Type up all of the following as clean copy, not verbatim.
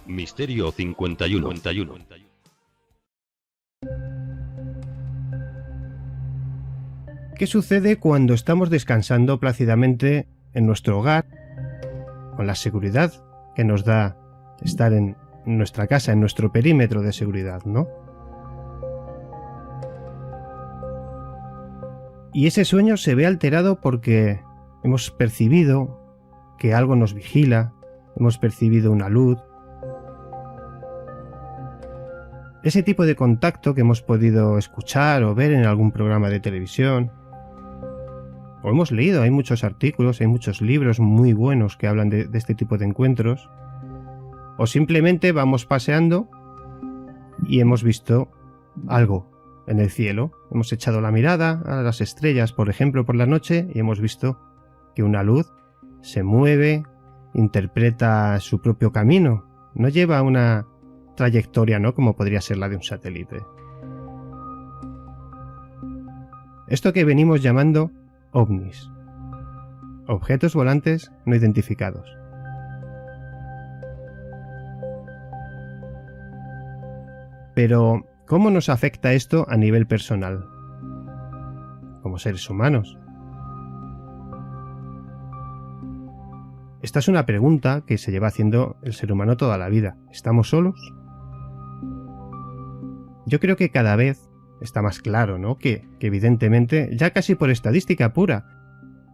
Misterio 51. ¿Qué sucede cuando estamos descansando plácidamente en nuestro hogar, con la seguridad que nos da estar en nuestra casa, en nuestro perímetro de seguridad, ¿no? Y ese sueño se ve alterado porque hemos percibido que algo nos vigila, hemos percibido una luz. Ese tipo de contacto que hemos podido escuchar o ver en algún programa de televisión, o hemos leído, hay muchos artículos, hay muchos libros muy buenos que hablan de este tipo de encuentros, o simplemente vamos paseando y hemos visto algo en el cielo. Hemos echado la mirada a las estrellas, por ejemplo, por la noche, y hemos visto que una luz se mueve, interpreta su propio camino, no lleva una trayectoria, ¿no?, como podría ser la de un satélite. Esto que venimos llamando ovnis, objetos volantes no identificados. Pero, ¿cómo nos afecta esto a nivel personal, como seres humanos? Esta es una pregunta que se lleva haciendo el ser humano toda la vida. ¿Estamos solos? Yo creo que cada vez está más claro, ¿no?, que evidentemente, ya casi por estadística pura,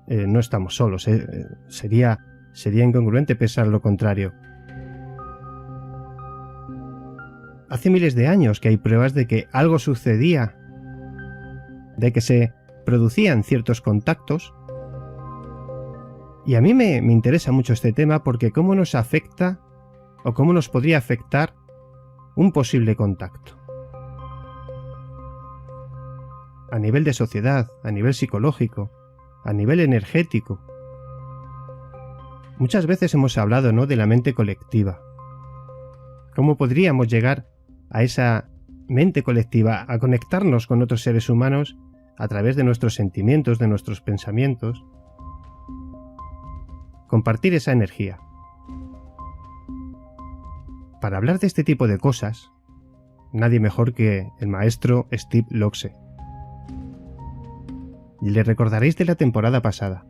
no estamos solos. Sería incongruente pensar lo contrario. Hace miles de años que hay pruebas de que algo sucedía, de que se producían ciertos contactos. Y a mí me interesa mucho este tema porque cómo nos afecta o cómo nos podría afectar un posible contacto. A nivel de sociedad, a nivel psicológico, a nivel energético. Muchas veces hemos hablado, ¿no?, de la mente colectiva. ¿Cómo podríamos llegar a esa mente colectiva, a conectarnos con otros seres humanos a través de nuestros sentimientos, de nuestros pensamientos? Compartir esa energía. Para hablar de este tipo de cosas, nadie mejor que el maestro Steve Loxe. Y le recordaréis de la temporada pasada.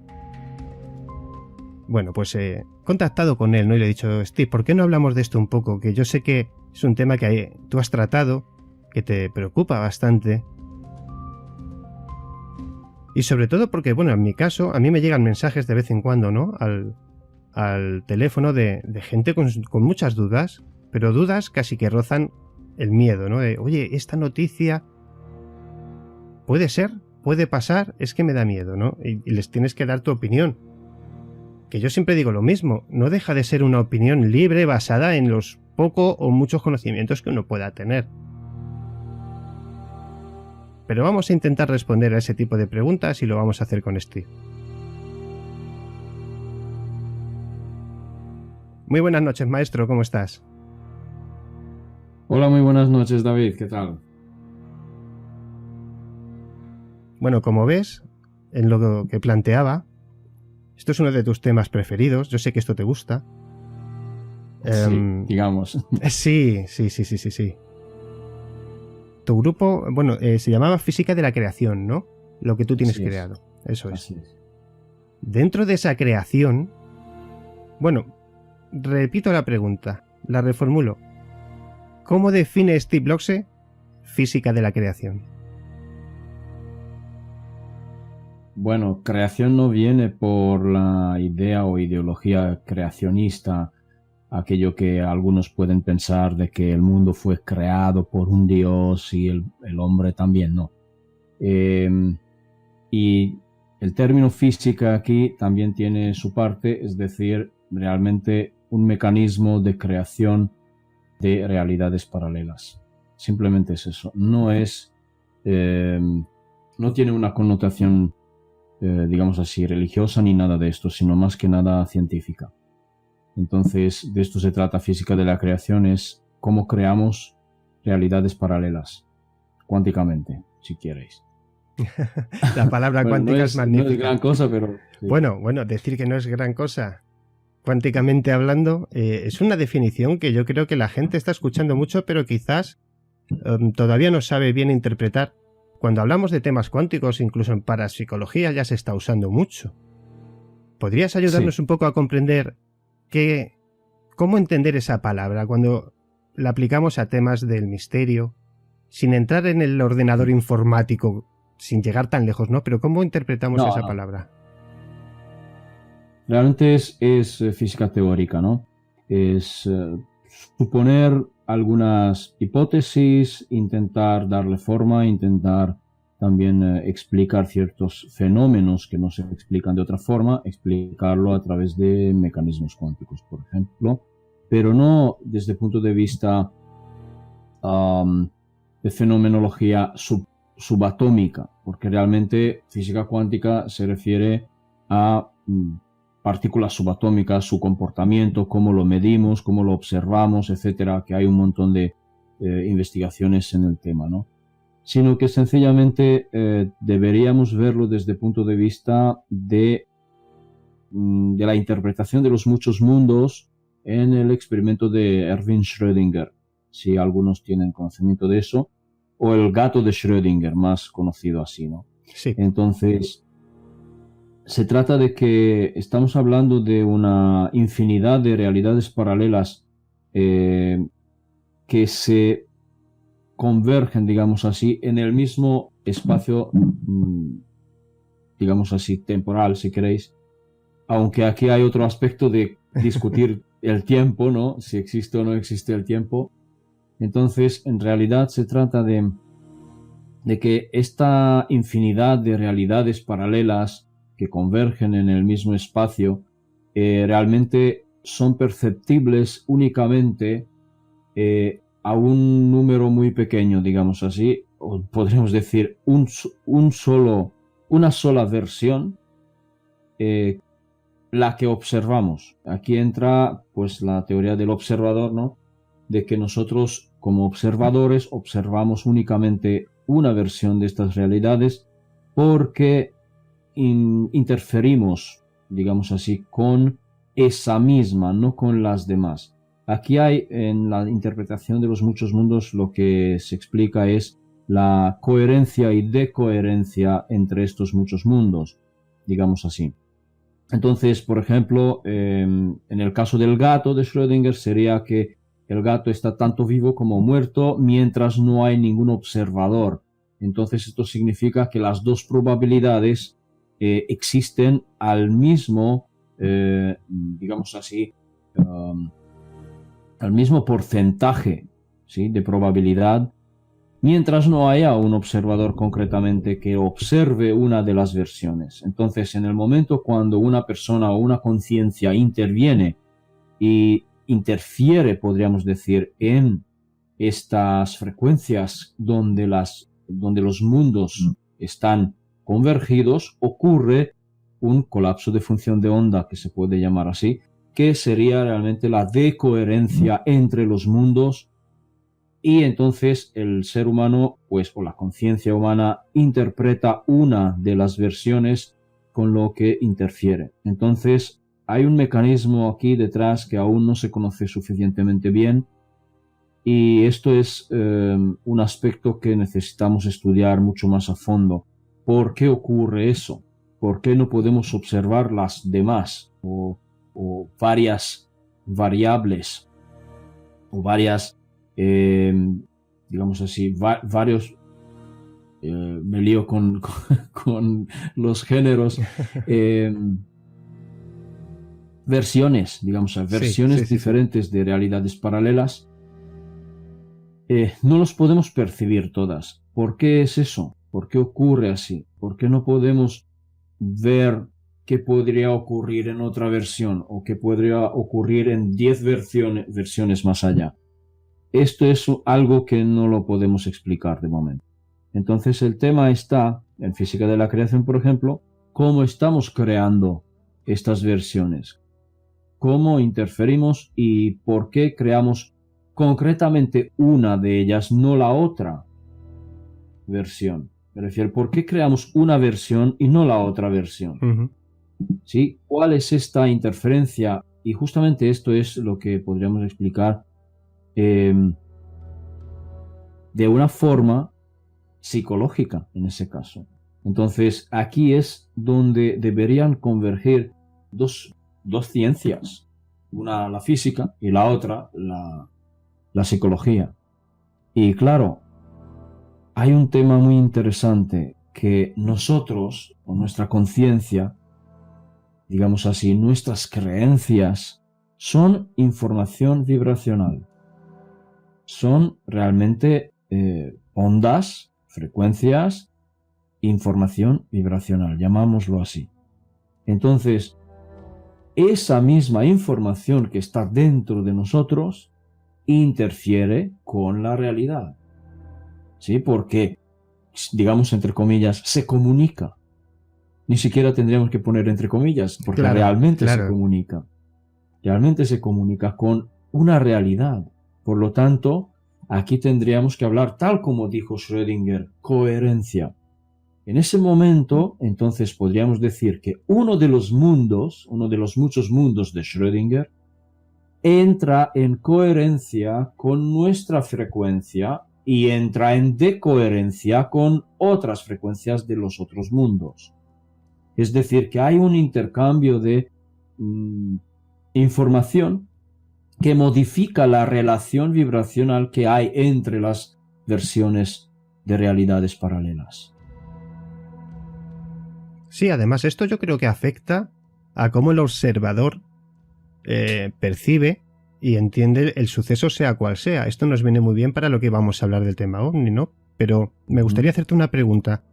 Bueno, pues he contactado con él, ¿no?, y le he dicho: Steve, ¿por qué no hablamos de esto un poco? Que yo sé que es un tema que tú has tratado, que te preocupa bastante. Y sobre todo porque, bueno, en mi caso, a mí me llegan mensajes de vez en cuando, ¿no?, al teléfono de gente con muchas dudas, pero dudas casi que rozan el miedo, ¿no? De, oye, esta noticia puede ser, puede pasar, es que me da miedo, ¿no? Y les tienes que dar tu opinión. Que yo siempre digo lo mismo, no deja de ser una opinión libre basada en los poco o muchos conocimientos que uno pueda tener. Pero vamos a intentar responder a ese tipo de preguntas y lo vamos a hacer con Steve. Muy buenas noches, maestro, ¿cómo estás? Hola, muy buenas noches, David, ¿qué tal? Bueno, como ves, en lo que planteaba, esto es uno de tus temas preferidos, yo sé que esto te gusta. Sí, digamos. Sí. Tu grupo, bueno, se llamaba Física de la Creación, ¿no? Lo que tú tienes creado, eso es. Así es. Dentro de esa creación, bueno, repito la pregunta, la reformulo. ¿Cómo define Steve Loxe Física de la Creación? Bueno, creación no viene por la idea o ideología creacionista, aquello que algunos pueden pensar de que el mundo fue creado por un dios y el hombre también, no. Y el término física aquí también tiene su parte, es decir, realmente un mecanismo de creación de realidades paralelas. Simplemente es eso. No tiene una connotación, digamos así, religiosa ni nada de esto, sino más que nada científica. Entonces, de esto se trata Física de la Creación, es cómo creamos realidades paralelas, cuánticamente, si queréis. La palabra cuántica es magnífica. No es gran cosa, pero... Sí. Bueno, decir que no es gran cosa. cuánticamente hablando, es una definición que yo creo que la gente está escuchando mucho, pero quizás todavía no sabe bien interpretar. Cuando hablamos de temas cuánticos, incluso en parapsicología ya se está usando mucho. ¿Podrías ayudarnos un poco a comprender cómo entender esa palabra cuando la aplicamos a temas del misterio, sin entrar en el ordenador informático, sin llegar tan lejos, ¿no? Pero ¿cómo interpretamos esa palabra? Realmente es física teórica, ¿no? Es suponer algunas hipótesis, intentar darle forma, intentar también explicar ciertos fenómenos que no se explican de otra forma, explicarlo a través de mecanismos cuánticos, por ejemplo, pero no desde el punto de vista de fenomenología subatómica, porque realmente física cuántica se refiere a partículas subatómicas, su comportamiento, cómo lo medimos, cómo lo observamos, etcétera, que hay un montón de investigaciones en el tema, ¿no? Sino que sencillamente deberíamos verlo desde el punto de vista de la interpretación de los muchos mundos en el experimento de Erwin Schrödinger, si algunos tienen conocimiento de eso, o el gato de Schrödinger, más conocido así, ¿no? Sí. Entonces, se trata de que estamos hablando de una infinidad de realidades paralelas que se convergen, digamos así, en el mismo espacio, digamos así, temporal, si queréis. Aunque aquí hay otro aspecto de discutir el tiempo, ¿no? Si existe o no existe el tiempo. Entonces, en realidad se trata de que esta infinidad de realidades paralelas que convergen en el mismo espacio realmente son perceptibles únicamente a un número muy pequeño, digamos así, o podríamos decir una sola versión, la que observamos. Aquí entra pues la teoría del observador, ¿no? De que nosotros como observadores observamos únicamente una versión de estas realidades porque interferimos, digamos así, con esa misma, no con las demás. Aquí hay, en la interpretación de los muchos mundos, lo que se explica es la coherencia y decoherencia entre estos muchos mundos, digamos así. Entonces, por ejemplo, en el caso del gato de Schrödinger sería que el gato está tanto vivo como muerto mientras no hay ningún observador. Entonces, esto significa que las dos probabilidades existen al mismo, digamos así, al mismo porcentaje, ¿sí?, de probabilidad, mientras no haya un observador concretamente que observe una de las versiones. Entonces, en el momento cuando una persona o una conciencia interviene y interfiere, podríamos decir, en estas frecuencias donde los mundos están convergidos, ocurre un colapso de función de onda, que se puede llamar así, que sería realmente la decoherencia entre los mundos, y entonces el ser humano, pues, o la conciencia humana, interpreta una de las versiones con lo que interfiere. Entonces hay un mecanismo aquí detrás que aún no se conoce suficientemente bien, y esto es un aspecto que necesitamos estudiar mucho más a fondo. ¿Por qué ocurre eso? ¿Por qué no podemos observar las demás o varias variables o varias, digamos así, varios, me lío con los géneros, versiones, digamos, versiones diferentes de realidades paralelas? No los podemos percibir todas. ¿Por qué es eso? ¿Por qué ocurre así? ¿Por qué no podemos ver qué podría ocurrir en otra versión o qué podría ocurrir en 10 versiones más allá? Esto es algo que no lo podemos explicar de momento. Entonces el tema está, en física de la creación, por ejemplo, cómo estamos creando estas versiones, cómo interferimos y por qué creamos concretamente una de ellas, no la otra versión. Me refiero, ¿por qué creamos una versión y no la otra versión? Uh-huh. ¿Sí? ¿Cuál es esta interferencia Y justamente esto es lo que podríamos explicar de una forma psicológica en ese caso. Entonces, aquí es donde deberían converger dos ciencias, una la física y la otra la psicología. Y claro, hay un tema muy interesante que nosotros, con nuestra conciencia, digamos así, nuestras creencias, son información vibracional. Son realmente ondas, frecuencias, información vibracional, llamámoslo así. Entonces, esa misma información que está dentro de nosotros interfiere con la realidad. ¿Sí? Porque, digamos, entre comillas, se comunica. Ni siquiera tendríamos que poner entre comillas, porque realmente se comunica. Realmente se comunica con una realidad. Por lo tanto, aquí tendríamos que hablar, tal como dijo Schrödinger, coherencia. En ese momento, entonces, podríamos decir que uno de los muchos mundos de Schrödinger, entra en coherencia con nuestra frecuencia y entra en decoherencia con otras frecuencias de los otros mundos. Es decir, que hay un intercambio de información que modifica la relación vibracional que hay entre las versiones de realidades paralelas. Sí, además esto yo creo que afecta a cómo el observador percibe y entiende el suceso sea cual sea. Esto nos viene muy bien para lo que vamos a hablar del tema OVNI, ¿no? Pero me gustaría hacerte una pregunta.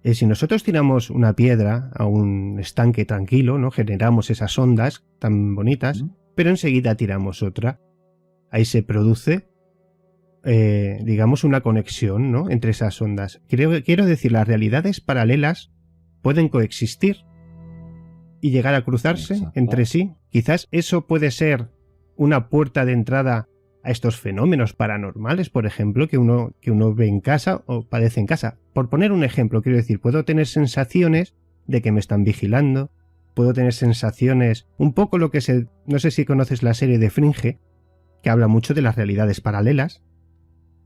Si nosotros tiramos una piedra a un estanque tranquilo, ¿no? Generamos esas ondas tan bonitas, pero enseguida tiramos otra. Ahí se produce, digamos, una conexión, ¿no? Entre esas ondas. Quiero decir, las realidades paralelas pueden coexistir y llegar a cruzarse entre sí. Quizás eso puede ser una puerta de entrada a estos fenómenos paranormales, por ejemplo, que uno ve en casa o padece en casa. Por poner un ejemplo, quiero decir, puedo tener sensaciones de que me están vigilando, puedo tener sensaciones, un poco lo que no sé si conoces la serie de Fringe, que habla mucho de las realidades paralelas.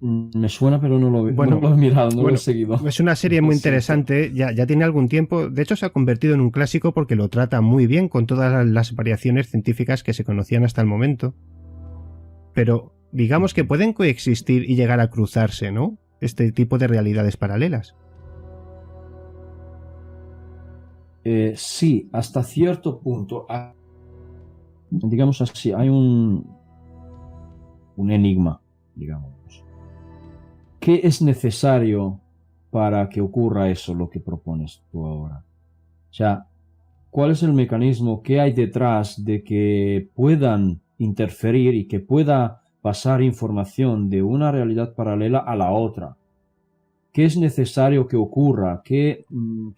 Me suena, pero no lo he mirado, no lo he seguido. Es una serie muy interesante, ya tiene algún tiempo. De hecho, se ha convertido en un clásico porque lo trata muy bien con todas las variaciones científicas que se conocían hasta el momento. Pero digamos que pueden coexistir y llegar a cruzarse, ¿no? Este tipo de realidades paralelas. Sí, hasta cierto punto. Digamos así, hay un enigma, digamos. ¿Qué es necesario para que ocurra eso, lo que propones tú ahora? O sea, ¿cuál es el mecanismo que hay detrás de que puedan interferir y que pueda pasar información de una realidad paralela a la otra? ¿Qué es necesario que ocurra? ¿Qué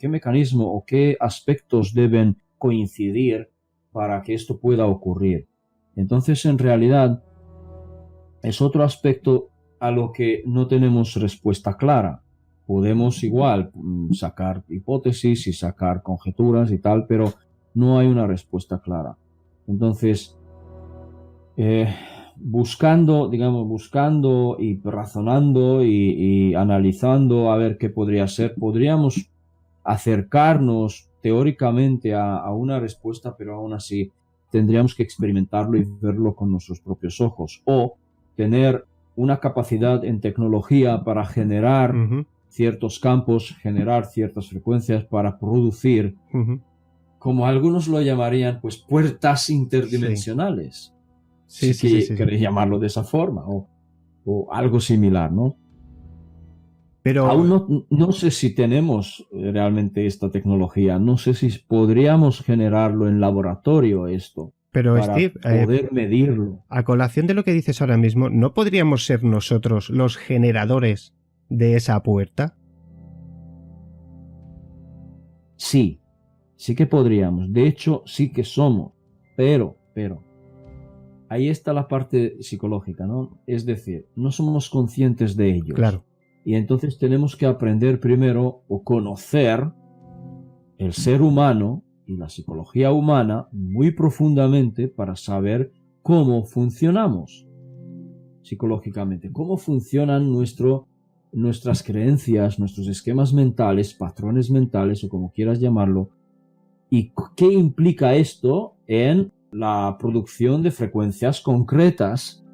mecanismo o qué aspectos deben coincidir para que esto pueda ocurrir? Entonces, en realidad, es otro aspecto a lo que no tenemos respuesta clara. Podemos igual sacar hipótesis y sacar conjeturas y tal, pero no hay una respuesta clara. Entonces, buscando y razonando y analizando a ver qué podría ser, podríamos acercarnos teóricamente a una respuesta, pero aún así tendríamos que experimentarlo y verlo con nuestros propios ojos, o tener una capacidad en tecnología para generar ciertos campos, generar ciertas frecuencias para producir, como algunos lo llamarían, pues puertas interdimensionales. Sí. Queréis llamarlo de esa forma, o algo similar, ¿no? Pero aún no sé si tenemos realmente esta tecnología, no sé si podríamos generarlo en laboratorio esto. Pero para Steve, poder medirlo. A colación de lo que dices ahora mismo, ¿no podríamos ser nosotros los generadores de esa puerta? Sí que podríamos. De hecho, sí que somos. Pero, ahí está la parte psicológica, ¿no? Es decir, no somos conscientes de ellos. Claro. Y entonces tenemos que aprender primero o conocer el ser humano y la psicología humana muy profundamente para saber cómo funcionamos psicológicamente, cómo funcionan nuestras creencias, nuestros esquemas mentales, patrones mentales o como quieras llamarlo, y qué implica esto en la producción de frecuencias concretas,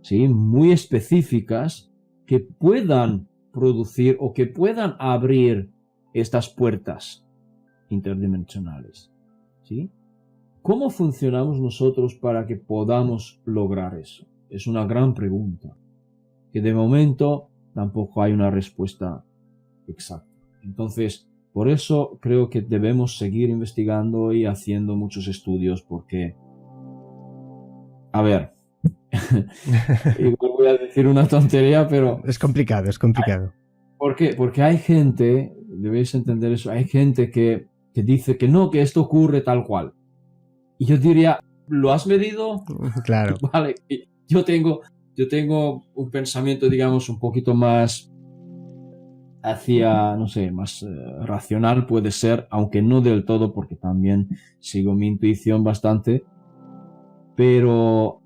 ¿sí? Muy específicas que puedan producir o que puedan abrir estas puertas interdimensionales, ¿sí? ¿Cómo funcionamos nosotros para que podamos lograr eso? Es una gran pregunta, que de momento tampoco hay una respuesta exacta. Entonces, por eso creo que debemos seguir investigando y haciendo muchos estudios, porque, a ver, igual voy a decir una tontería, pero... Es complicado, es complicado. ¿Por qué? Porque hay gente, debéis entender eso, hay gente que dice que no, que esto ocurre tal cual. Y yo diría, ¿lo has medido? Claro. Vale, yo tengo un pensamiento, digamos, un poquito más hacia, no sé, más racional puede ser, aunque no del todo, porque también sigo mi intuición bastante, pero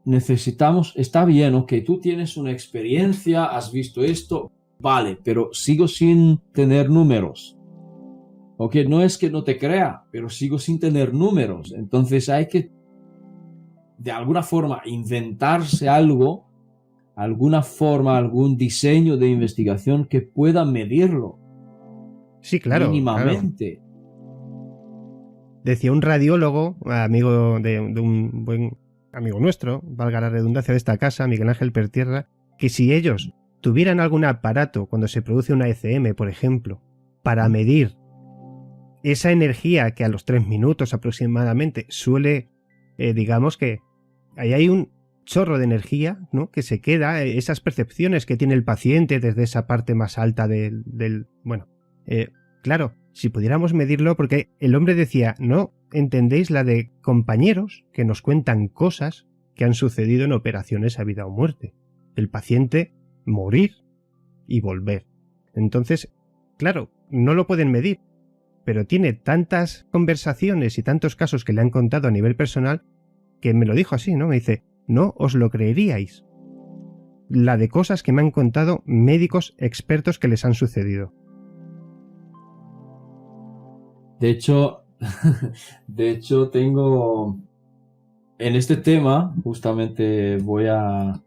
necesitamos, está bien, ok, tú tienes una experiencia, has visto esto, vale, pero sigo sin tener números. Ok, no es que no te crea, pero sigo sin tener números. Entonces hay que, de alguna forma, inventarse algo, alguna forma, algún diseño de investigación que pueda medirlo. Sí, claro. Mínimamente. Claro. Decía un radiólogo, amigo de un buen amigo nuestro, valga la redundancia de esta casa, Miguel Ángel Pertierra, que si ellos tuvieran algún aparato cuando se produce una ECM, por ejemplo, para medir esa energía que a los 3 minutos aproximadamente suele, digamos que ahí hay un chorro de energía, ¿no? Que se queda, esas percepciones que tiene el paciente desde esa parte más alta bueno, claro, si pudiéramos medirlo, porque el hombre decía, no entendéis la de compañeros que nos cuentan cosas que han sucedido en operaciones a vida o muerte. El paciente morir y volver. Entonces, claro, no lo pueden medir, pero tiene tantas conversaciones y tantos casos que le han contado a nivel personal que me lo dijo así, ¿no? Me dice, no os lo creeríais. La de cosas que me han contado médicos expertos que les han sucedido. De hecho, tengo... En este tema, justamente voy a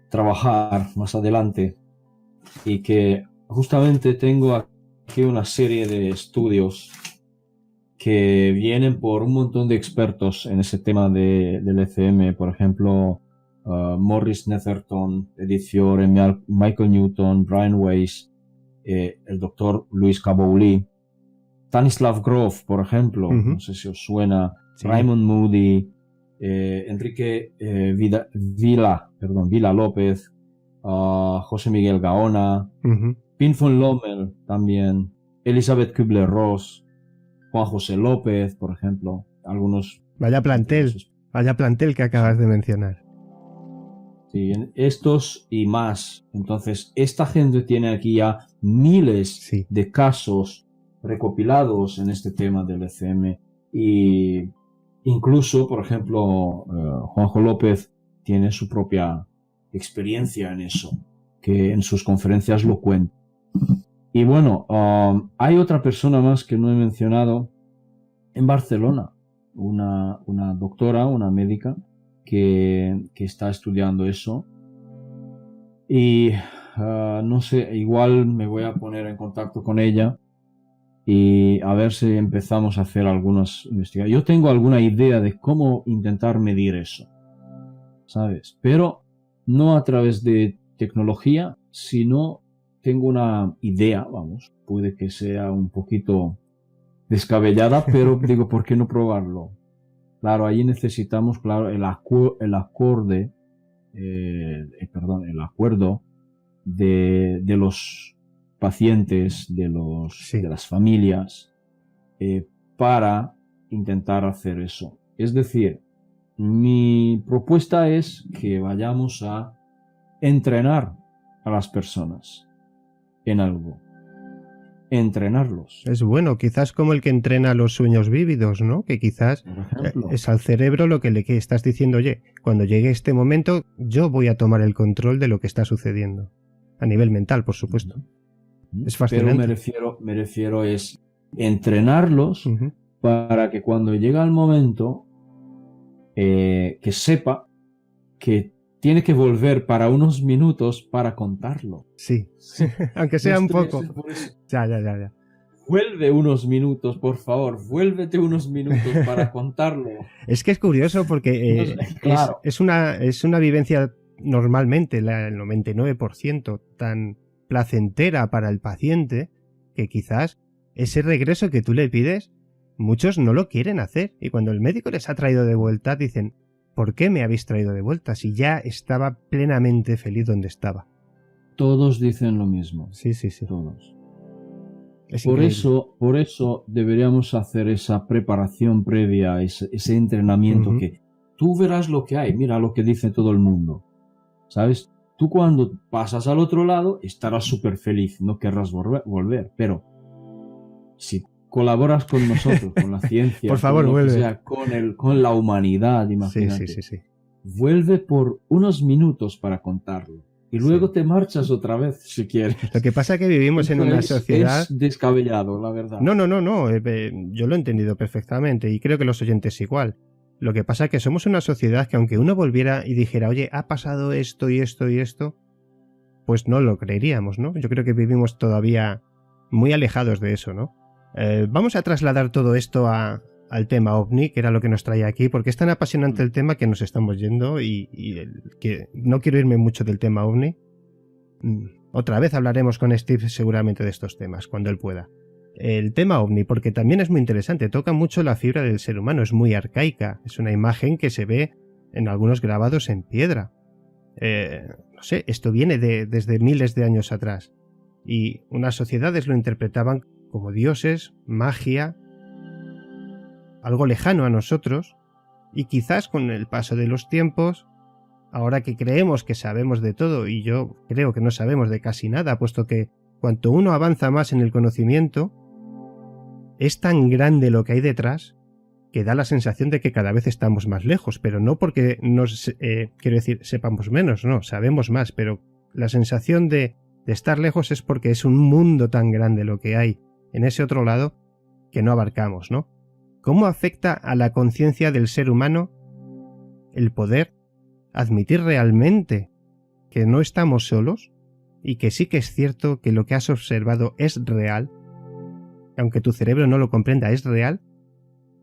trabajar más adelante y que justamente tengo aquí una serie de estudios que vienen por un montón de expertos en ese tema del ECM, por ejemplo, Morris Netherton, Edith Fiore, Michael Newton, Brian Weiss, el doctor Luis Cabouli, Stanislav Grof, por ejemplo, no sé si os suena, sí. Raymond Moody, Enrique Vila López, José Miguel Gaona, Pim von Lommel también, Elizabeth Kübler-Ross, Juan José López, por ejemplo, algunos... Vaya plantel que acabas de mencionar. Sí, estos y más. Entonces, esta gente tiene aquí ya miles de casos recopilados en este tema del ECM. Y incluso, por ejemplo, Juanjo López tiene su propia experiencia en eso, que en sus conferencias lo cuenta. Y bueno, hay otra persona más que no he mencionado en Barcelona, una doctora, una médica que está estudiando eso. Y no sé, igual me voy a poner en contacto con ella y a ver si empezamos a hacer algunas investigaciones. Yo tengo alguna idea de cómo intentar medir eso, ¿sabes? Pero no a través de tecnología, sino tengo una idea, vamos, puede que sea un poquito descabellada, pero digo, ¿por qué no probarlo? Claro, ahí necesitamos, claro, el acuerdo de los pacientes, de las familias, para intentar hacer eso. Es decir, mi propuesta es que vayamos a entrenar a las personas en algo. entrenarlos. Es bueno, quizás como el que entrena los sueños vívidos, ¿no? Que quizás es al cerebro lo que le estás diciendo, oye, cuando llegue este momento, yo voy a tomar el control de lo que está sucediendo. A nivel mental, por supuesto. Es fascinante. Pero me refiero es entrenarlos para que cuando llega el momento que sepa que tiene que volver para unos minutos para contarlo. Sí, aunque sea un poco. Ya. Vuelve unos minutos, por favor, vuélvete unos minutos para contarlo. Es que es curioso porque claro. es una vivencia normalmente, el 99%, tan placentera para el paciente que quizás ese regreso que tú le pides, muchos no lo quieren hacer. Y cuando el médico les ha traído de vuelta, dicen, ¿por qué me habéis traído de vuelta si ya estaba plenamente feliz donde estaba? Todos dicen lo mismo. Sí. Todos. Es por increíble. eso deberíamos hacer esa preparación previa, ese entrenamiento que tú verás lo que hay, mira lo que dice todo el mundo. ¿Sabes? Tú cuando pasas al otro lado estarás súper feliz, no querrás volver, pero si colaboras con nosotros, con la ciencia, por favor, con, vuelve. Con la humanidad, imagínate. Sí. Vuelve por unos minutos para contarlo. Y luego te marchas otra vez si quieres. Lo que pasa es que vivimos en una sociedad... Es descabellado, la verdad. No. Yo lo he entendido perfectamente y creo que los oyentes igual. Lo que pasa es que somos una sociedad que aunque uno volviera y dijera, oye, ha pasado esto y esto y esto, pues no lo creeríamos, ¿no? Yo creo que vivimos todavía muy alejados de eso, ¿no? Vamos a trasladar todo esto al tema OVNI, que era lo que nos traía aquí, porque es tan apasionante el tema que nos estamos yendo y que no quiero irme mucho del tema OVNI. Otra vez hablaremos con Steve seguramente de estos temas, cuando él pueda. El tema OVNI, porque también es muy interesante, toca mucho la fibra del ser humano, es muy arcaica, es una imagen que se ve en algunos grabados en piedra. No sé, esto viene desde miles de años atrás, y unas sociedades lo interpretaban como dioses, magia, algo lejano a nosotros, y quizás con el paso de los tiempos, ahora que creemos que sabemos de todo, y yo creo que no sabemos de casi nada, puesto que cuanto uno avanza más en el conocimiento, es tan grande lo que hay detrás que da la sensación de que cada vez estamos más lejos, pero no porque quiero decir, sepamos menos, no, sabemos más, pero la sensación de estar lejos es porque es un mundo tan grande lo que hay en ese otro lado que no abarcamos, ¿no? ¿Cómo afecta a la conciencia del ser humano el poder admitir realmente que no estamos solos y que sí que es cierto que lo que has observado es real? Aunque tu cerebro no lo comprenda, es real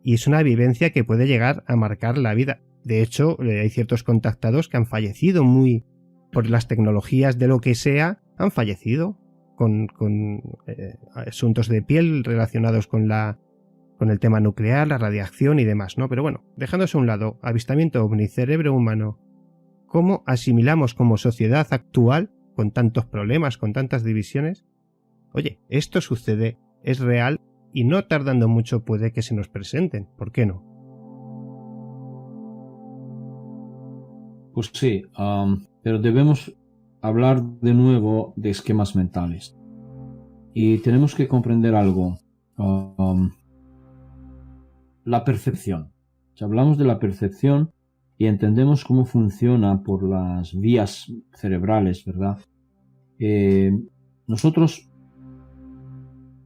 y es una vivencia que puede llegar a marcar la vida. De hecho, hay ciertos contactados que han fallecido muy por las tecnologías de lo que sea, han fallecido con asuntos de piel relacionados con el tema nuclear, la radiación y demás, ¿no? Pero bueno, dejándose a un lado, avistamiento ovni, cerebro humano, ¿cómo asimilamos como sociedad actual, con tantos problemas, con tantas divisiones? Oye, esto sucede, es real y no tardando mucho puede que se nos presenten, ¿por qué no? Pues sí, pero debemos hablar de nuevo de esquemas mentales. Y tenemos que comprender algo. La percepción. Si hablamos de la percepción y entendemos cómo funciona por las vías cerebrales, ¿verdad? Nosotros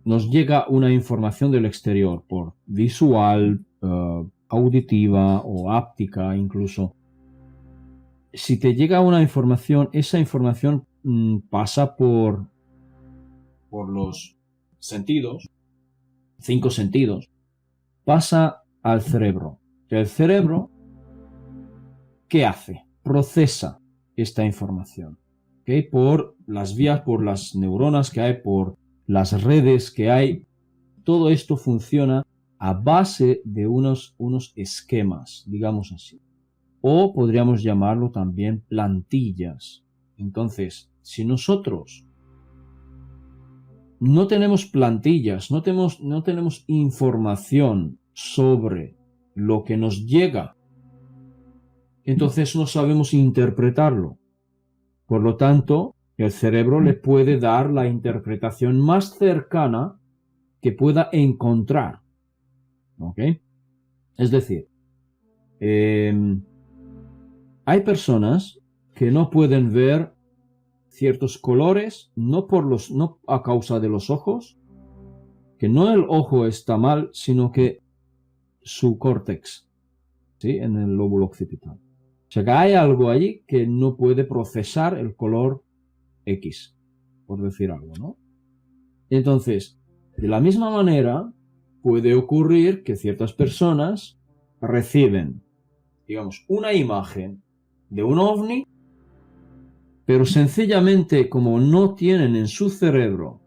nos llega una información del exterior por visual, auditiva o áptica incluso. Si te llega una información, esa información pasa por los sentidos, 5 sentidos, pasa al cerebro. El cerebro, ¿qué hace? Procesa esta información, ¿okay? Por las vías, por las neuronas que hay, por las redes que hay. Todo esto funciona a base de unos esquemas, digamos así. O podríamos llamarlo también plantillas. Entonces, si nosotros no tenemos plantillas, no tenemos información sobre lo que nos llega, entonces no sabemos interpretarlo. Por lo tanto, El cerebro le puede dar la interpretación más cercana que pueda encontrar. ¿Ok? Es decir, hay personas que no pueden ver ciertos colores, no a causa de los ojos, que no el ojo está mal, sino que su córtex, ¿sí? En el lóbulo occipital. O sea que hay algo allí que no puede procesar el color X, por decir algo, ¿no? Entonces, de la misma manera, puede ocurrir que ciertas personas reciben, digamos, una imagen de un ovni, pero sencillamente como no tienen en su cerebro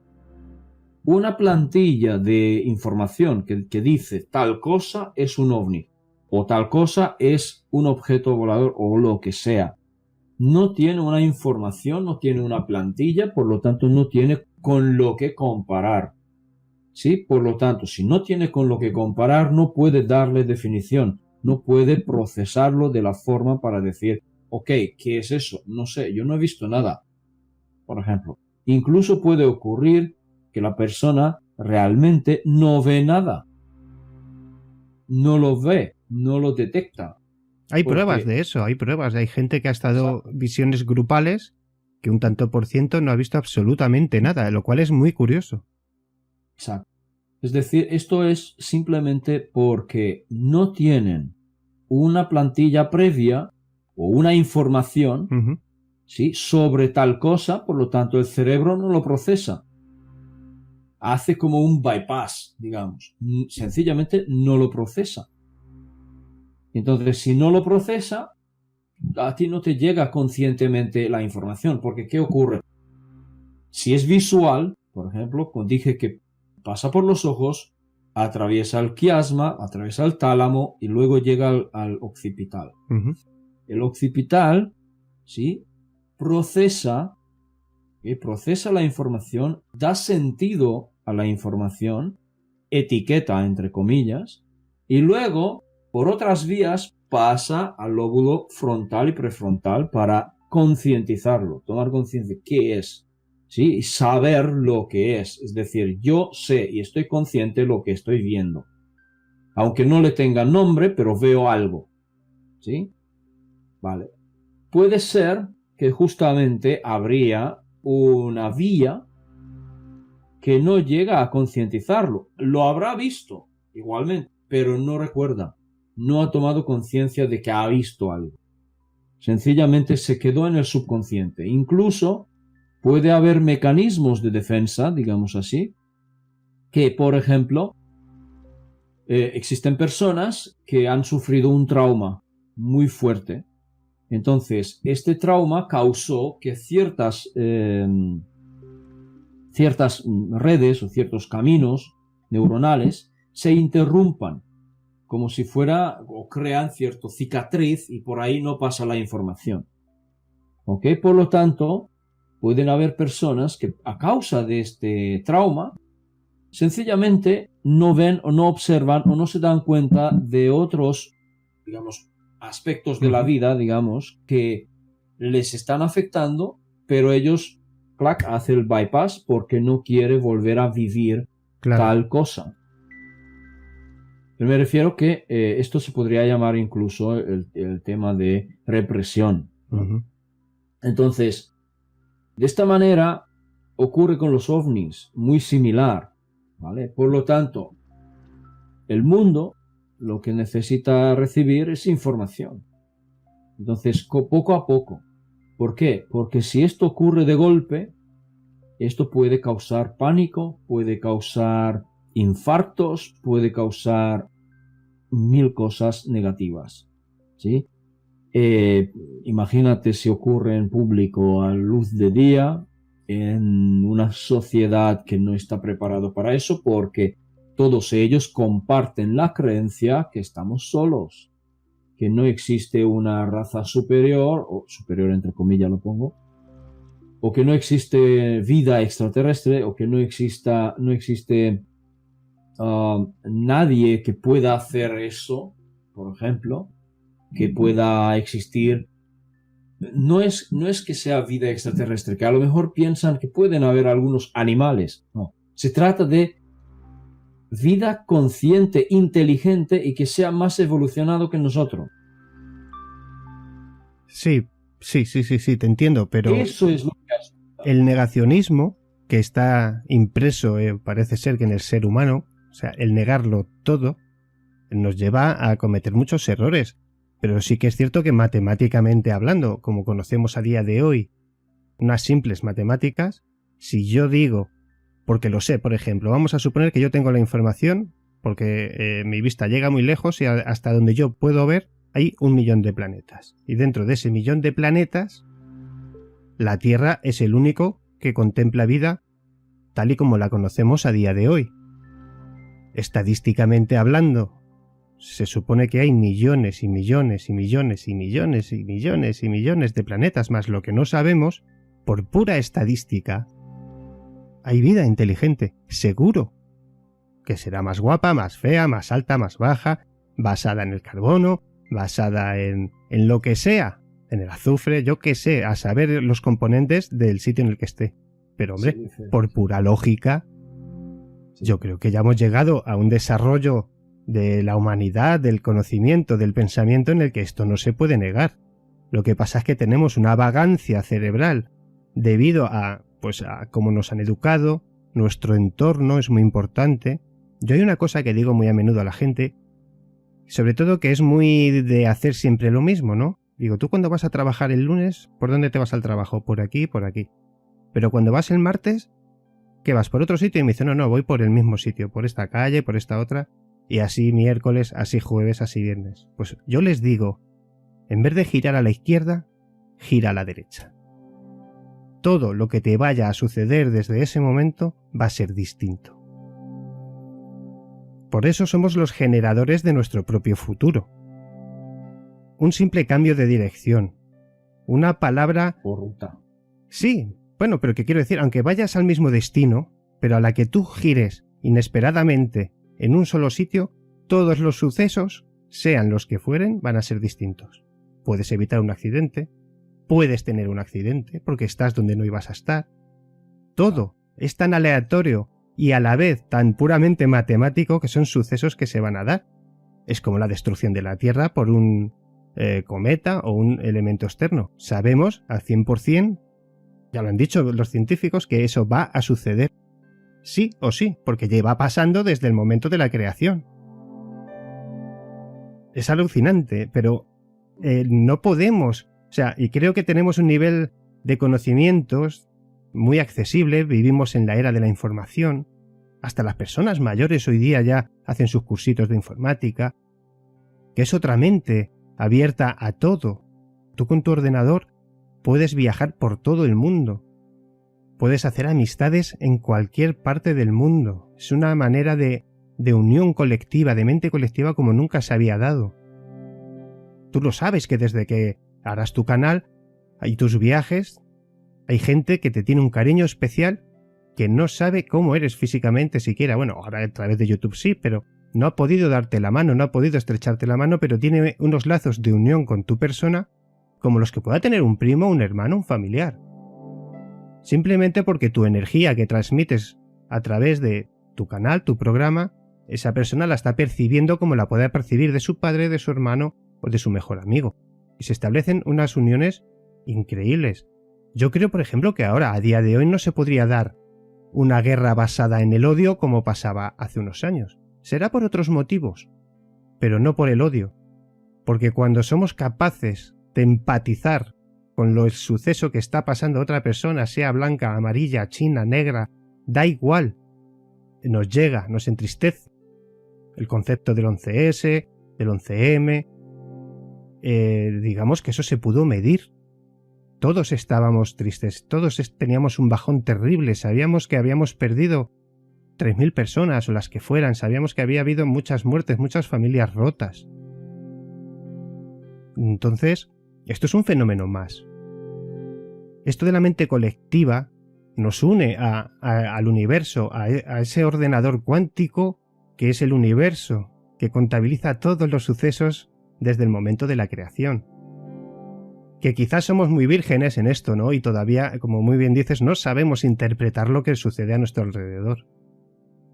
una plantilla de información que dice tal cosa es un ovni o tal cosa es un objeto volador o lo que sea, no tiene una información, no tiene una plantilla, por lo tanto no tiene con lo que comparar. ¿Sí? Por lo tanto, si no tiene con lo que comparar, no puede darle definición, no puede procesarlo de la forma para decir, ok, ¿qué es eso? No sé, yo no he visto nada. Por ejemplo, incluso puede ocurrir que la persona realmente no ve nada. No lo ve, no lo detecta. Hay pruebas de eso, hay pruebas. Hay gente que ha estado visiones grupales que un tanto por ciento no ha visto absolutamente nada, lo cual es muy curioso. Exacto. Es decir, esto es simplemente porque no tienen una plantilla previa o una información ¿sí? sobre tal cosa, por lo tanto el cerebro no lo procesa. Hace como un bypass, digamos. Sencillamente no lo procesa. Entonces, si no lo procesa, a ti no te llega conscientemente la información, porque ¿qué ocurre? Si es visual, por ejemplo, como dije que pasa por los ojos, atraviesa el quiasma, atraviesa el tálamo y luego llega al occipital. El occipital, ¿sí? procesa la información, da sentido a la información, etiqueta entre comillas, y luego, por otras vías, pasa al lóbulo frontal y prefrontal para concientizarlo, tomar conciencia de qué es, ¿sí? Y saber lo que es decir, yo sé y estoy consciente de lo que estoy viendo, aunque no le tenga nombre, pero veo algo, ¿sí? Vale. Puede ser que justamente habría una vía que no llega a concientizarlo. Lo habrá visto igualmente, pero no recuerda. No ha tomado conciencia de que ha visto algo. Sencillamente se quedó en el subconsciente. Incluso puede haber mecanismos de defensa, digamos así, que, por ejemplo, existen personas que han sufrido un trauma muy fuerte. Entonces, este trauma causó que ciertas redes o ciertos caminos neuronales se interrumpan, como si fuera, o crean cierta cicatriz y por ahí no pasa la información. ¿Ok? Por lo tanto, pueden haber personas que a causa de este trauma sencillamente no ven o no observan o no se dan cuenta de otros, digamos, aspectos de la vida, digamos, que les están afectando, pero ellos, clac, hacen el bypass porque no quiere volver a vivir tal cosa. Pero me refiero que esto se podría llamar incluso el tema de represión. Entonces, de esta manera ocurre con los ovnis, muy similar, ¿vale? Por lo tanto, el mundo lo que necesita recibir es información. Entonces, poco a poco. ¿Por qué? Porque si esto ocurre de golpe, esto puede causar pánico, puede causar infartos, puede causar 1000 cosas negativas, ¿sí? Imagínate si ocurre en público a luz de día, en una sociedad que no está preparada para eso, porque todos ellos comparten la creencia que estamos solos, que no existe una raza superior, o superior entre comillas lo pongo, o que no existe vida extraterrestre, o que no existe nadie que pueda hacer eso, por ejemplo, que pueda existir no es que sea vida extraterrestre, que a lo mejor piensan que pueden haber algunos animales. No, se trata de vida consciente, inteligente y que sea más evolucionado que nosotros. Sí, sí, te entiendo, pero Eso es lo que el negacionismo que está impreso, parece ser que en el ser humano, o sea, el negarlo todo, nos lleva a cometer muchos errores. Pero sí que es cierto que matemáticamente hablando, como conocemos a día de hoy, unas simples matemáticas, si yo digo, porque lo sé, por ejemplo, vamos a suponer que yo tengo la información, porque mi vista llega muy lejos y hasta donde yo puedo ver hay 1.000.000 de planetas. Y dentro de ese 1.000.000 de planetas, la Tierra es el único que contempla vida tal y como la conocemos a día de hoy. Estadísticamente hablando, se supone que hay millones y millones y millones y millones y millones y millones de planetas, más lo que no sabemos, por pura estadística, hay vida inteligente, seguro, que será más guapa, más fea, más alta, más baja, basada en el carbono, basada en lo que sea, en el azufre, yo qué sé, a saber los componentes del sitio en el que esté. Pero hombre, Sí, por pura lógica, yo creo que ya hemos llegado a un desarrollo de la humanidad, del conocimiento, del pensamiento en el que esto no se puede negar. Lo que pasa es que tenemos una vagancia cerebral debido a cómo nos han educado, nuestro entorno es muy importante. Yo hay una cosa que digo muy a menudo a la gente, sobre todo que es muy de hacer siempre lo mismo, ¿no? Digo, tú cuando vas a trabajar el lunes, ¿por dónde te vas al trabajo? Por aquí, por aquí. Pero cuando vas el martes, ¿qué vas? ¿Por otro sitio? Y me dice, no, voy por el mismo sitio, por esta calle, por esta otra. Y así miércoles, así jueves, así viernes. Pues yo les digo, en vez de girar a la izquierda, gira a la derecha. Todo lo que te vaya a suceder desde ese momento va a ser distinto. Por eso somos los generadores de nuestro propio futuro. Un simple cambio de dirección. Una palabra... O ruta. Sí, bueno, pero ¿qué quiero decir? Aunque vayas al mismo destino, pero a la que tú gires inesperadamente en un solo sitio, todos los sucesos, sean los que fueren, van a ser distintos. Puedes evitar un accidente, puedes tener un accidente porque estás donde no ibas a estar. Todo es tan aleatorio y a la vez tan puramente matemático que son sucesos que se van a dar. Es como la destrucción de la Tierra por un cometa o un elemento externo. Sabemos al 100%, ya lo han dicho los científicos, que eso va a suceder. Sí o sí, porque lleva pasando desde el momento de la creación. Es alucinante, pero no podemos... O sea, y creo que tenemos un nivel de conocimientos muy accesible, vivimos en la era de la información, hasta las personas mayores hoy día ya hacen sus cursitos de informática, que es otra mente abierta a todo. Tú con tu ordenador puedes viajar por todo el mundo, puedes hacer amistades en cualquier parte del mundo, es una manera de unión colectiva, de mente colectiva como nunca se había dado. Tú lo sabes que desde que harás tu canal y tus viajes, hay gente que te tiene un cariño especial que no sabe cómo eres físicamente siquiera. Bueno, ahora a través de YouTube sí, pero no ha podido darte la mano, no ha podido estrecharte la mano, pero tiene unos lazos de unión con tu persona como los que pueda tener un primo, un hermano, un familiar. Simplemente porque tu energía que transmites a través de tu canal, tu programa, esa persona la está percibiendo como la puede percibir de su padre, de su hermano o de su mejor amigo. Y se establecen unas uniones increíbles. Yo creo, por ejemplo, que ahora, a día de hoy, no se podría dar una guerra basada en el odio como pasaba hace unos años. Será por otros motivos, pero no por el odio. Porque cuando somos capaces de empatizar con el suceso que está pasando a otra persona, sea blanca, amarilla, china, negra, da igual, nos llega, nos entristece. El concepto del 11S, del 11M, digamos que eso se pudo medir. Todos estábamos tristes, todos teníamos un bajón terrible, sabíamos que habíamos perdido 3.000 personas o las que fueran, sabíamos que había habido muchas muertes, muchas familias rotas. Entonces, esto es un fenómeno más. Esto de la mente colectiva nos une al universo, a ese ordenador cuántico que es el universo, que contabiliza todos los sucesos desde el momento de la creación. que quizás somos muy vírgenes en esto, ¿no? Y todavía, como muy bien dices, no sabemos interpretar lo que sucede a nuestro alrededor.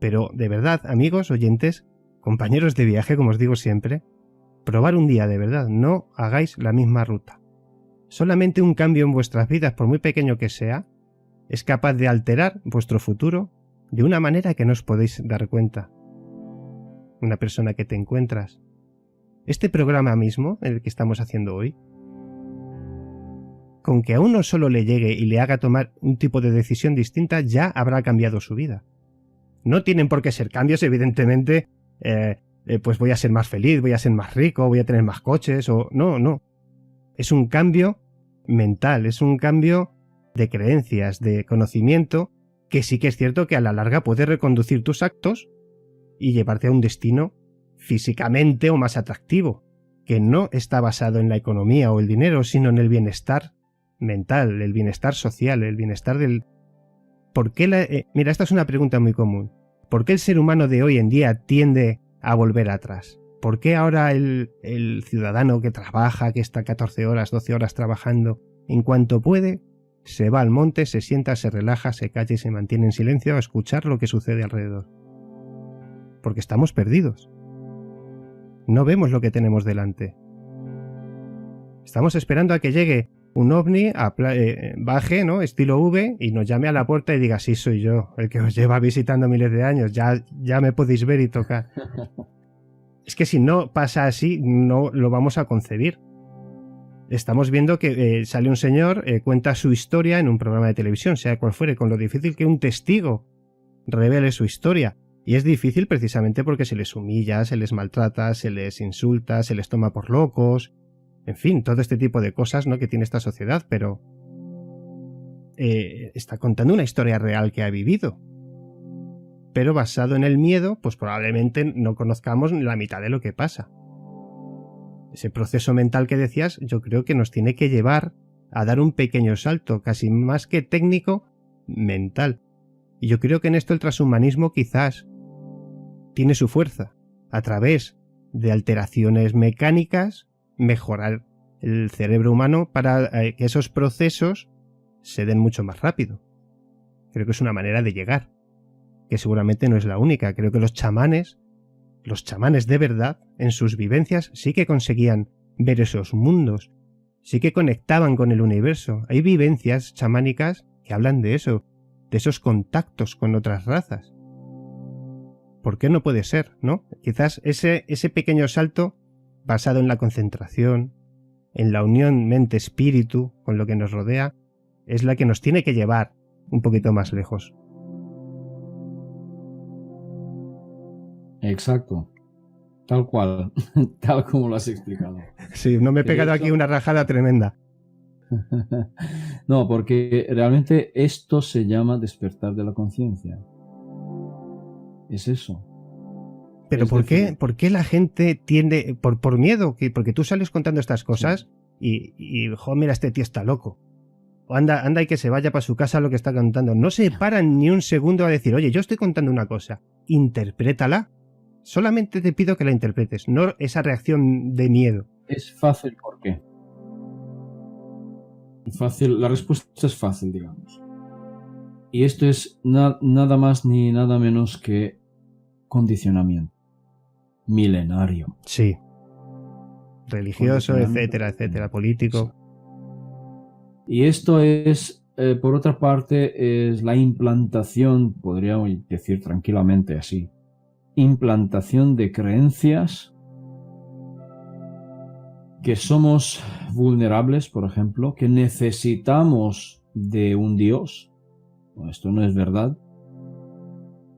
Pero, de verdad, amigos, oyentes, compañeros de viaje, como os digo siempre, probar un día de verdad, no hagáis la misma ruta. Solamente un cambio en vuestras vidas, por muy pequeño que sea, es capaz de alterar vuestro futuro de una manera que no os podéis dar cuenta. Una persona que te encuentras. Este programa mismo, el que estamos haciendo hoy, con que a uno solo le llegue y le haga tomar un tipo de decisión distinta, ya habrá cambiado su vida. No tienen por qué ser cambios, evidentemente, pues voy a ser más feliz, voy a ser más rico, voy a tener más coches, o no. Es un cambio mental, es un cambio de creencias, de conocimiento, que sí que es cierto que a la larga puede reconducir tus actos y llevarte a un destino físicamente o más atractivo, que no está basado en la economía o el dinero, sino en el bienestar mental, el bienestar social, el bienestar del... ¿Por qué Mira, esta es una pregunta muy común. ¿Por qué el ser humano de hoy en día tiende a volver atrás? ¿Por qué ahora el ciudadano que trabaja, que está 14 horas, 12 horas trabajando, en cuanto puede, se va al monte, se sienta, se relaja, se calla y se mantiene en silencio a escuchar lo que sucede alrededor? Porque estamos perdidos. No vemos lo que tenemos delante. Estamos esperando a que llegue un ovni, baje, ¿no? Estilo V, y nos llame a la puerta y diga: sí, soy yo, el que os lleva visitando miles de años, ya me podéis ver y tocar. Es que si no pasa así, no lo vamos a concebir. Estamos viendo que sale un señor, cuenta su historia en un programa de televisión, sea cual fuere, con lo difícil que un testigo revele su historia. Y es difícil precisamente porque se les humilla, se les maltrata, se les insulta, se les toma por locos. En fin, todo este tipo de cosas, ¿no?, que tiene esta sociedad, pero está contando una historia real que ha vivido. Pero basado en el miedo, pues probablemente no conozcamos ni la mitad de lo que pasa. Ese proceso mental que decías, yo creo que nos tiene que llevar a dar un pequeño salto, casi más que técnico, mental. Y yo creo que en esto el transhumanismo quizás tiene su fuerza, a través de alteraciones mecánicas, mejorar el cerebro humano para que esos procesos se den mucho más rápido. Creo que es una manera de llegar, que seguramente no es la única. Creo que los chamanes de verdad, en sus vivencias sí que conseguían ver esos mundos, sí que conectaban con el universo. Hay vivencias chamánicas que hablan de eso, de esos contactos con otras razas. ¿Por qué no puede ser, no? Quizás ese pequeño salto basado en la concentración, en la unión mente-espíritu con lo que nos rodea, es la que nos tiene que llevar un poquito más lejos. Exacto. Tal cual. Tal como lo has explicado. Sí, no me he pegado aquí una rajada tremenda. No, porque realmente esto se llama despertar de la conciencia. Es eso. Pero ¿por qué la gente tiende, por miedo? Porque tú sales contando estas cosas, sí, y jo, mira, este tío está loco. O anda y que se vaya para su casa lo que está contando. No se paran ni un segundo a decir: oye, yo estoy contando una cosa, interprétala. Solamente te pido que la interpretes, no esa reacción de miedo. Es fácil, ¿por qué? Fácil, la respuesta es fácil, digamos. Y esto es nada más ni nada menos que condicionamiento milenario. Sí. Religioso, etcétera, político. Y esto es, por otra parte, es la implantación, podríamos decir tranquilamente así, implantación de creencias que somos vulnerables, por ejemplo, que necesitamos de un Dios. Bueno, esto no es verdad,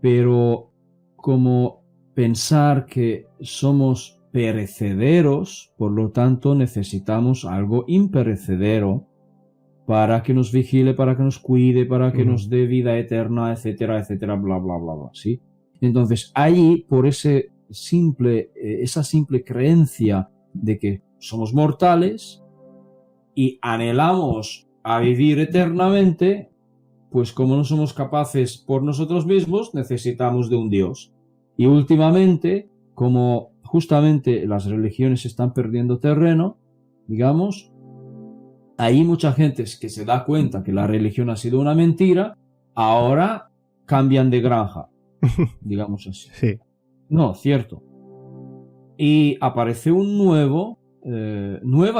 pero como pensar que somos perecederos, por lo tanto necesitamos algo imperecedero para que nos vigile, para que nos cuide, para que nos dé vida eterna, etcétera, etcétera, bla, bla, bla, bla, ¿sí? Entonces, allí, por esa simple creencia de que somos mortales y anhelamos a vivir eternamente, pues como no somos capaces por nosotros mismos, necesitamos de un Dios. Y últimamente, como justamente las religiones están perdiendo terreno, digamos, hay mucha gente que se da cuenta que la religión ha sido una mentira, ahora cambian de granja, digamos así. Sí. No, cierto. Y aparece nueva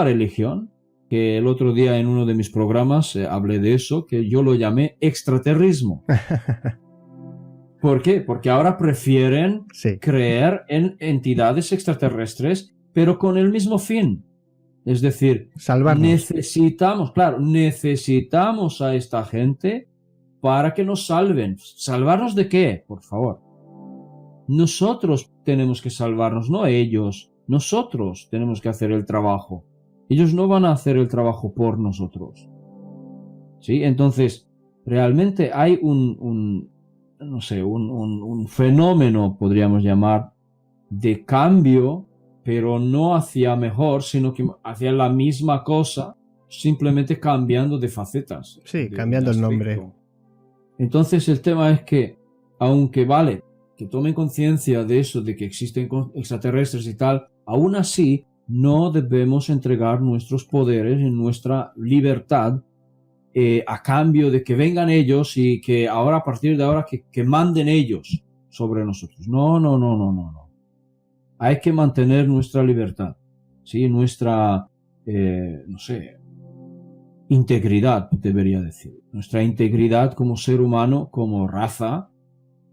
religión, que el otro día en uno de mis programas hablé de eso, que yo lo llamé extraterrismo. ¿Por qué? Porque ahora prefieren creer en entidades extraterrestres, pero con el mismo fin. Es decir, salvarnos. Necesitamos a esta gente para que nos salven. ¿Salvarnos de qué? Por favor. Nosotros tenemos que salvarnos, no ellos. Nosotros tenemos que hacer el trabajo. Ellos no van a hacer el trabajo por nosotros. ¿Sí? Entonces, realmente hay un fenómeno, podríamos llamar, de cambio, pero no hacia mejor, sino que hacia la misma cosa, simplemente cambiando de facetas. Sí, cambiando el nombre. Entonces el tema es que, aunque vale, que tomen conciencia de eso, de que existen extraterrestres y tal, aún así no debemos entregar nuestros poderes y nuestra libertad a cambio de que vengan ellos y que ahora, a partir de ahora, que manden ellos sobre nosotros. No. Hay que mantener nuestra libertad, ¿sí? Nuestra, integridad, debería decir. Nuestra integridad como ser humano, como raza,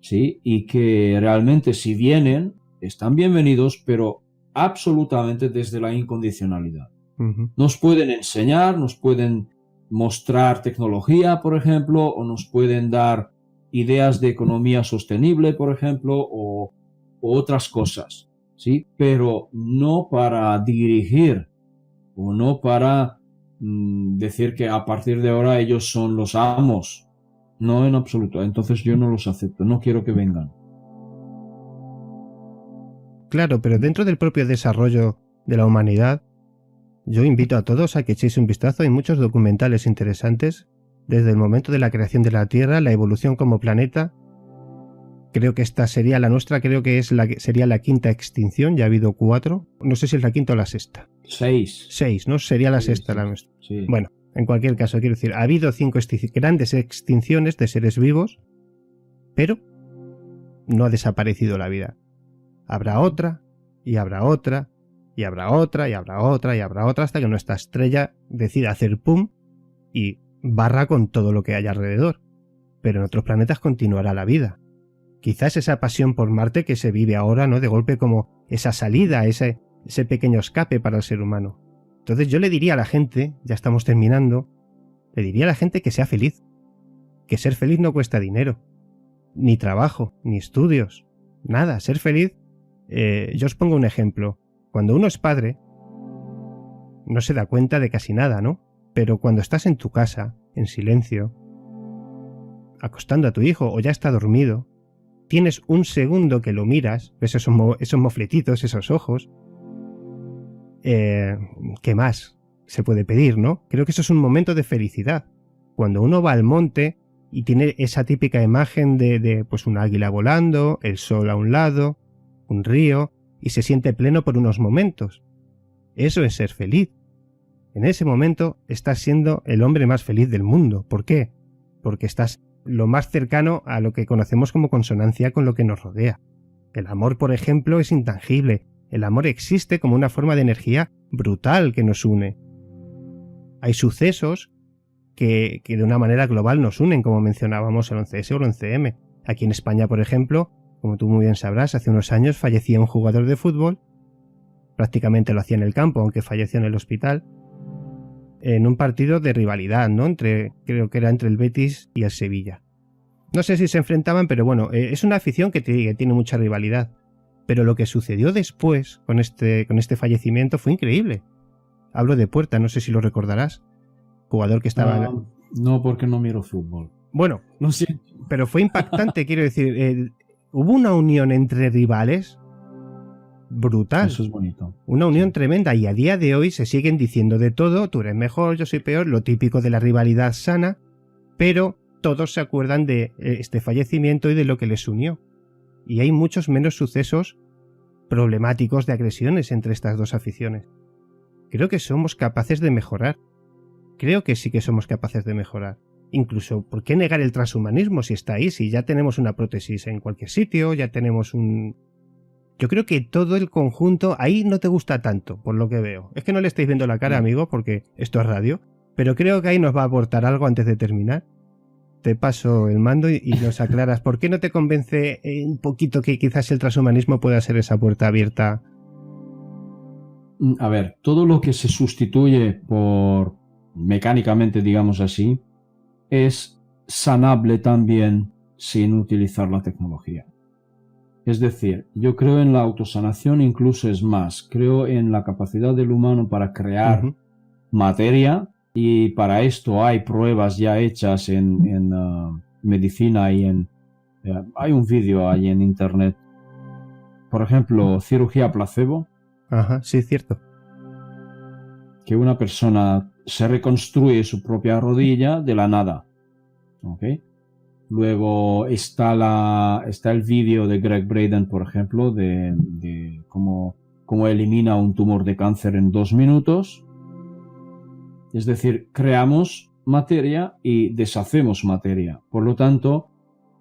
¿sí? Y que realmente si vienen, están bienvenidos, pero absolutamente desde la incondicionalidad. Uh-huh. Nos pueden enseñar, nos pueden mostrar tecnología, por ejemplo, o nos pueden dar ideas de economía sostenible, por ejemplo, o otras cosas, ¿sí? Pero no para dirigir o no para decir que a partir de ahora ellos son los amos. No, en absoluto. Entonces yo no los acepto, no quiero que vengan. Claro, pero dentro del propio desarrollo de la humanidad, yo invito a todos a que echéis un vistazo. Hay muchos documentales interesantes desde el momento de la creación de la Tierra, la evolución como planeta. Creo que esta sería la nuestra, creo que sería la quinta extinción, ya ha habido 4. No sé si es la quinta o la sexta. 6, ¿no? Sería la sexta la nuestra. Sí. Bueno, en cualquier caso, quiero decir, ha habido 5 grandes extinciones de seres vivos, pero no ha desaparecido la vida. Habrá otra, y habrá otra, y habrá otra, y habrá otra, y habrá otra, hasta que nuestra estrella decida hacer pum y barra con todo lo que hay alrededor. Pero en otros planetas continuará la vida. Quizás esa pasión por Marte que se vive ahora, ¿no? De golpe como esa salida, ese pequeño escape para el ser humano. Entonces yo le diría a la gente, ya estamos terminando, le diría a la gente que sea feliz. Que ser feliz no cuesta dinero, ni trabajo, ni estudios, nada. Ser feliz, yo os pongo un ejemplo. Cuando uno es padre, no se da cuenta de casi nada, ¿no? Pero cuando estás en tu casa, en silencio, acostando a tu hijo o ya está dormido, tienes un segundo que lo miras, ves esos mofletitos, esos ojos. ¿Qué más se puede pedir, no? Creo que eso es un momento de felicidad. Cuando uno va al monte y tiene esa típica imagen de pues un águila volando, el sol a un lado, un río, y se siente pleno por unos momentos. Eso es ser feliz. En ese momento estás siendo el hombre más feliz del mundo. ¿Por qué? Porque estás lo más cercano a lo que conocemos como consonancia con lo que nos rodea. El amor, por ejemplo, es intangible. El amor existe como una forma de energía brutal que nos une. Hay sucesos que de una manera global nos unen, como mencionábamos el 11S o el 11M. Aquí en España, por ejemplo, como tú muy bien sabrás, hace unos años fallecía un jugador de fútbol, prácticamente lo hacía en el campo, aunque falleció en el hospital, en un partido de rivalidad, ¿no? Creo que era entre el Betis y el Sevilla. No sé si se enfrentaban, pero bueno, es una afición que tiene mucha rivalidad. Pero lo que sucedió después con este fallecimiento fue increíble. Hablo de Puerta, no sé si lo recordarás. Jugador que estaba... No, porque no miro fútbol. Bueno, no sé. Pero fue impactante, quiero decir. Hubo una unión entre rivales brutal. Eso es bonito. Una unión tremenda, y a día de hoy se siguen diciendo de todo. Tú eres mejor, yo soy peor, lo típico de la rivalidad sana, pero todos se acuerdan de este fallecimiento y de lo que les unió. Y hay muchos menos sucesos problemáticos de agresiones entre estas dos aficiones. Creo que somos capaces de mejorar. creo que sí que somos capaces de mejorar. Incluso, ¿por qué negar el transhumanismo si está ahí? Si ya tenemos una prótesis en cualquier sitio, ya tenemos un... Yo creo que todo el conjunto ahí no te gusta tanto, por lo que veo. Es que no le estáis viendo la cara, amigo, porque esto es radio, pero creo que ahí nos va a aportar algo antes de terminar. Te paso el mando y nos aclaras. ¿Por qué no te convence un poquito que quizás el transhumanismo pueda ser esa puerta abierta? A ver, todo lo que se sustituye por mecánicamente, digamos así, es sanable también sin utilizar la tecnología. Es decir, yo creo en la autosanación, incluso es más, creo en la capacidad del humano para crear materia, y para esto hay pruebas ya hechas en medicina y hay un vídeo ahí en internet. Por ejemplo, cirugía placebo. Ajá, sí, cierto. Que una persona se reconstruye su propia rodilla de la nada. ¿Ok? Luego está el vídeo de Greg Braden, por ejemplo, de cómo elimina un tumor de cáncer en 2 minutos. Es decir, creamos materia y deshacemos materia. Por lo tanto,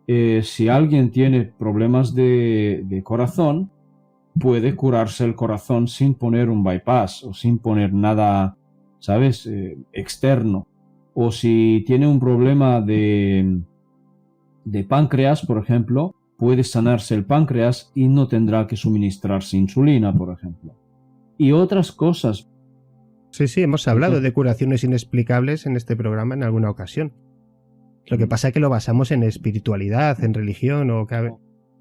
si alguien tiene problemas de corazón, puede curarse el corazón sin poner un bypass o sin poner nada, ¿sabes?, externo. O si tiene un problema de páncreas, por ejemplo, puede sanarse el páncreas y no tendrá que suministrarse insulina, por ejemplo. Y otras cosas. Sí, hemos hablado de curaciones inexplicables en este programa en alguna ocasión. Lo que pasa es que lo basamos en espiritualidad, en religión,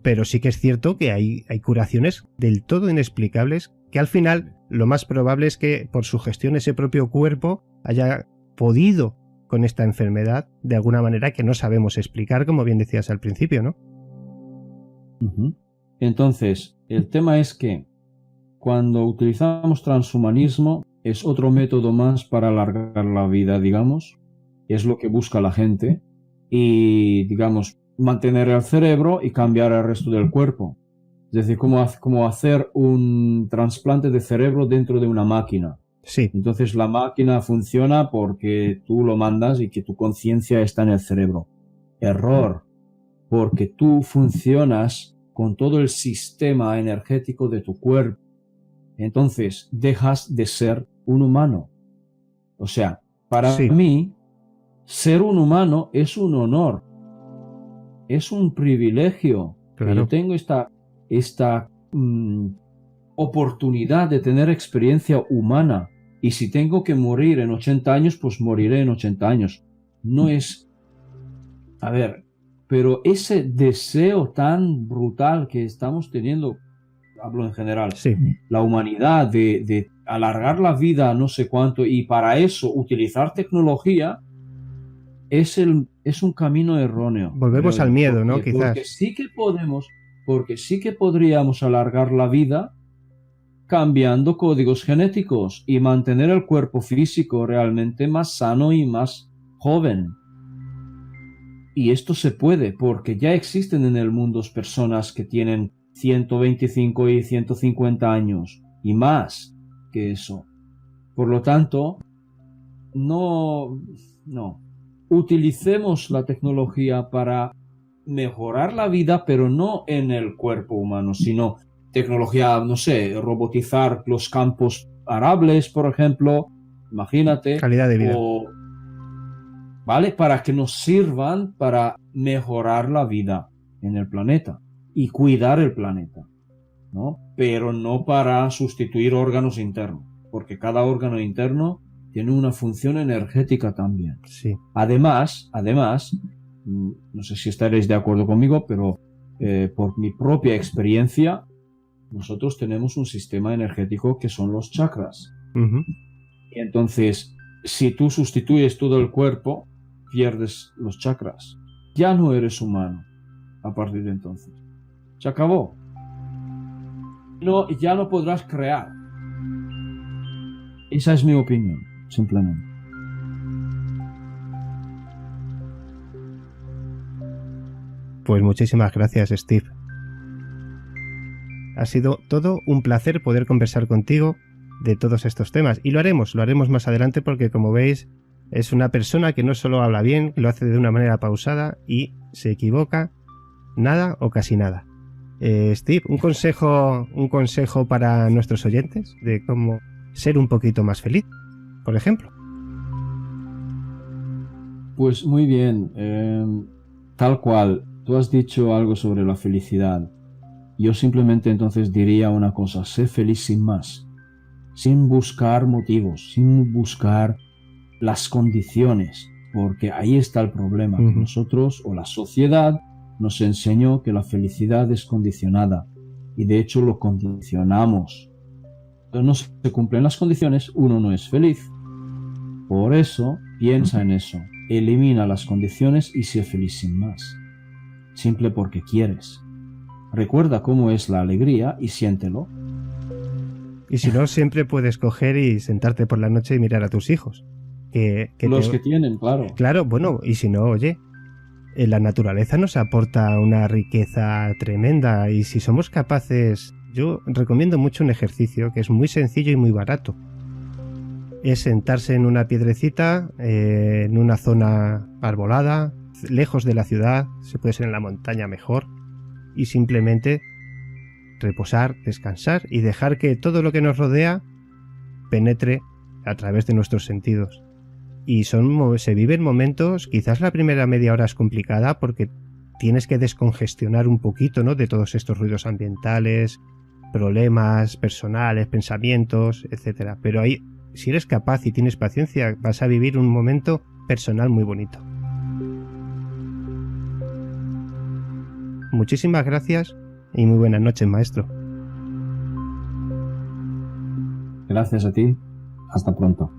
pero sí que es cierto que hay curaciones del todo inexplicables que al final lo más probable es que por su gestión ese propio cuerpo haya podido con esta enfermedad de alguna manera que no sabemos explicar, como bien decías al principio, ¿no? Entonces, el tema es que cuando utilizamos transhumanismo es otro método más para alargar la vida, digamos. Es lo que busca la gente. Y, digamos, mantener el cerebro y cambiar el resto del cuerpo. Es decir, como hacer un trasplante de cerebro dentro de una máquina. Sí. Entonces la máquina funciona porque tú lo mandas y que tu conciencia está en el cerebro. Error. Porque tú funcionas con todo el sistema energético de tu cuerpo. Entonces dejas de ser un humano. O sea, para mí, ser un humano es un honor. Es un privilegio. Claro. Yo tengo esta oportunidad de tener experiencia humana. Y si tengo que morir en 80 años, pues moriré en 80 años. No es... A ver, pero ese deseo tan brutal que estamos teniendo, hablo en general, la humanidad de alargar la vida no sé cuánto, y para eso utilizar tecnología, es un camino erróneo. Volvemos al miedo, ¿no? Quizás. Porque sí que podríamos alargar la vida cambiando códigos genéticos y mantener el cuerpo físico realmente más sano y más joven. Y esto se puede porque ya existen en el mundo personas que tienen 125 y 150 años y más que eso. Por lo tanto, no. Utilicemos la tecnología para mejorar la vida, pero no en el cuerpo humano, sino tecnología, no sé, robotizar los campos arables, por ejemplo, imagínate. Calidad de vida. ¿Vale? Para que nos sirvan para mejorar la vida en el planeta y cuidar el planeta, ¿no? Pero no para sustituir órganos internos, porque cada órgano interno tiene una función energética también. Sí. Además, no sé si estaréis de acuerdo conmigo, pero por mi propia experiencia, nosotros tenemos un sistema energético que son los chakras. Y entonces, si tú sustituyes todo el cuerpo, pierdes los chakras. Ya no eres humano a partir de entonces. Se acabó. Ya no podrás crear. Esa es mi opinión, simplemente. Pues muchísimas gracias, Steve. Ha sido todo un placer poder conversar contigo de todos estos temas. Y lo haremos más adelante porque, como veis, Es una persona que no solo habla bien, lo hace de una manera pausada y se equivoca nada o casi nada. Steve, un consejo para nuestros oyentes de cómo ser un poquito más feliz, por ejemplo. Pues muy bien, tal cual, tú has dicho algo sobre la felicidad. Yo simplemente entonces diría una cosa: sé feliz sin más, sin buscar motivos, sin buscar las condiciones, porque ahí está el problema, que nosotros o la sociedad nos enseñó que la felicidad es condicionada y de hecho lo condicionamos. Entonces no se cumplen las condiciones, uno no es feliz. Por eso piensa en eso, elimina las condiciones y sé feliz sin más, simple porque quieres. Recuerda cómo es la alegría y siéntelo. Y si no, siempre puedes coger y sentarte por la noche y mirar a tus hijos. Que tienen, claro. Claro, bueno, y si no, oye, la naturaleza nos aporta una riqueza tremenda y si somos capaces, yo recomiendo mucho un ejercicio que es muy sencillo y muy barato. Es sentarse en una piedrecita, en una zona arbolada, lejos de la ciudad, se puede ser en la montaña mejor, y simplemente reposar, descansar y dejar que todo lo que nos rodea penetre a través de nuestros sentidos. Y se viven momentos, quizás la primera media hora es complicada porque tienes que descongestionar un poquito, ¿no?, de todos estos ruidos ambientales, problemas personales, pensamientos, etcétera. Pero ahí, si eres capaz y tienes paciencia, vas a vivir un momento personal muy bonito. Muchísimas gracias y muy buenas noches, maestro. Gracias a ti. Hasta pronto.